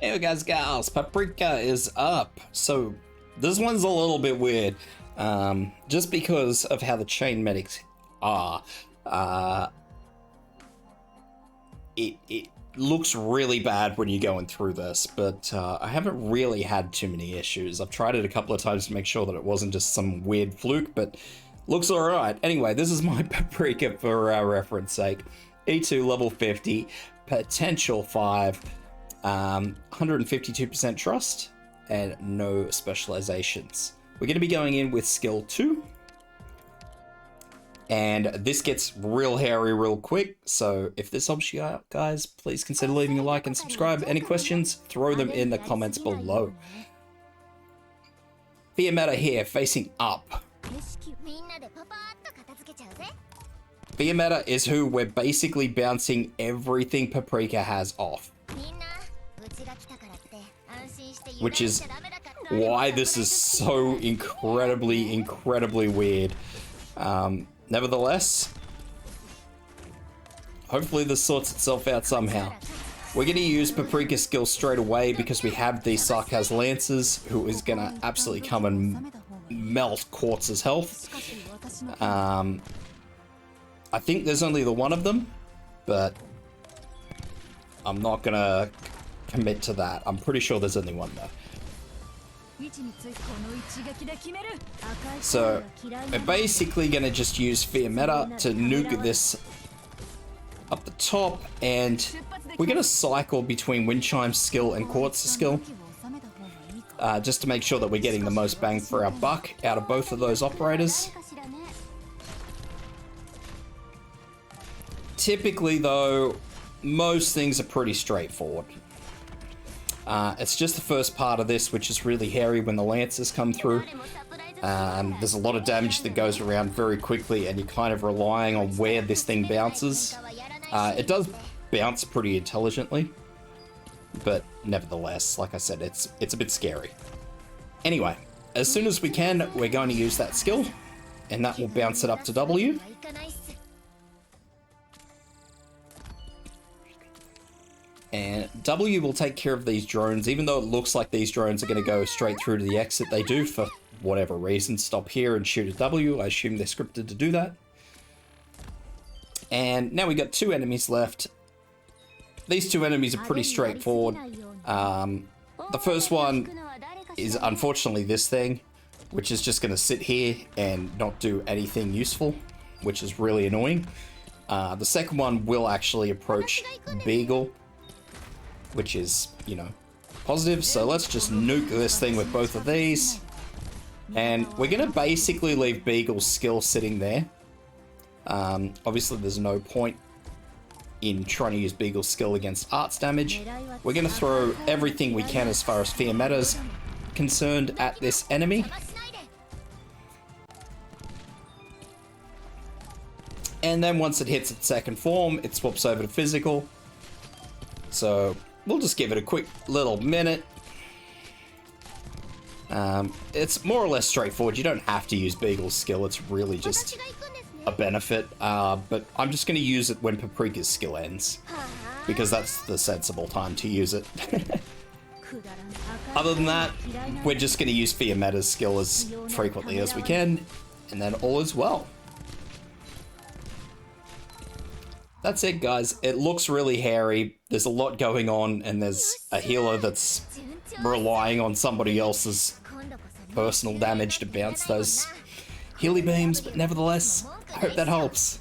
Hey guys, gals, Paprika is up. So this one's a little bit weird, just because of how the chain medics are. It looks really bad when you're going through this, but I haven't really had too many issues. I've tried it a couple of times to make sure that it wasn't just some weird fluke, but looks alright. Anyway, this is my Paprika for reference sake. E2 level 50, potential 5. 152% trust and no specializations. We're going to be going in with skill 2, and this gets real hairy real quick, so if this helps you out, guys, please consider leaving a like and subscribe. Any questions, throw them in the comments below. Fear meta here, facing up. Fear meta is who we're basically bouncing everything Paprika has off, which is why this is so incredibly weird. Nevertheless, hopefully this sorts itself out somehow. We're going to use Paprika's skill straight away because we have the Sarkaz Lancers, who is going to absolutely come and melt Quartz's health. I think there's only the one of them, but I'm not going to commit to that. I'm pretty sure there's only one though. So we're basically going to just use Fear Meta to nuke this up the top, and we're going to cycle between Wind Chime's skill and Quartz's skill, just to make sure that we're getting the most bang for our buck out of both of those operators. Typically though, most things are pretty straightforward. It's just the first part of this which is really hairy when the Lancers come through. There's a lot of damage that goes around very quickly, and you're kind of relying on where this thing bounces. It does bounce pretty intelligently, but nevertheless, like I said, it's a bit scary. Anyway, as soon as we can, we're going to use that skill, and that will bounce it up to W. And W will take care of these drones, even though it looks like these drones are going to go straight through to the exit. They do, for whatever reason, stop here and shoot at W. I assume they're scripted to do that. And now we got 2 enemies left. These 2 enemies are pretty straightforward. The first one is unfortunately this thing, which is just going to sit here and not do anything useful, which is really annoying. The second one will actually approach Beagle, which is, you know, positive. So let's just nuke this thing with both of these. And we're going to basically leave Beagle's skill sitting there. Obviously, there's no point in trying to use Beagle's skill against arts damage. We're going to throw everything we can as far as Fear Meta's concerned at this enemy. And then once it hits its second form, it swaps over to physical. So we'll just give it a quick little minute. It's more or less straightforward. You don't have to use Beagle's skill. It's really just a benefit. But I'm just going to use it when Paprika's skill ends, because that's the sensible time to use it. Other than that, we're just going to use Fear Meta's skill as frequently as we can, and then all is well. That's it, guys. It looks really hairy. There's a lot going on, and there's a healer that's relying on somebody else's personal damage to bounce those healy beams, but nevertheless, I hope that helps.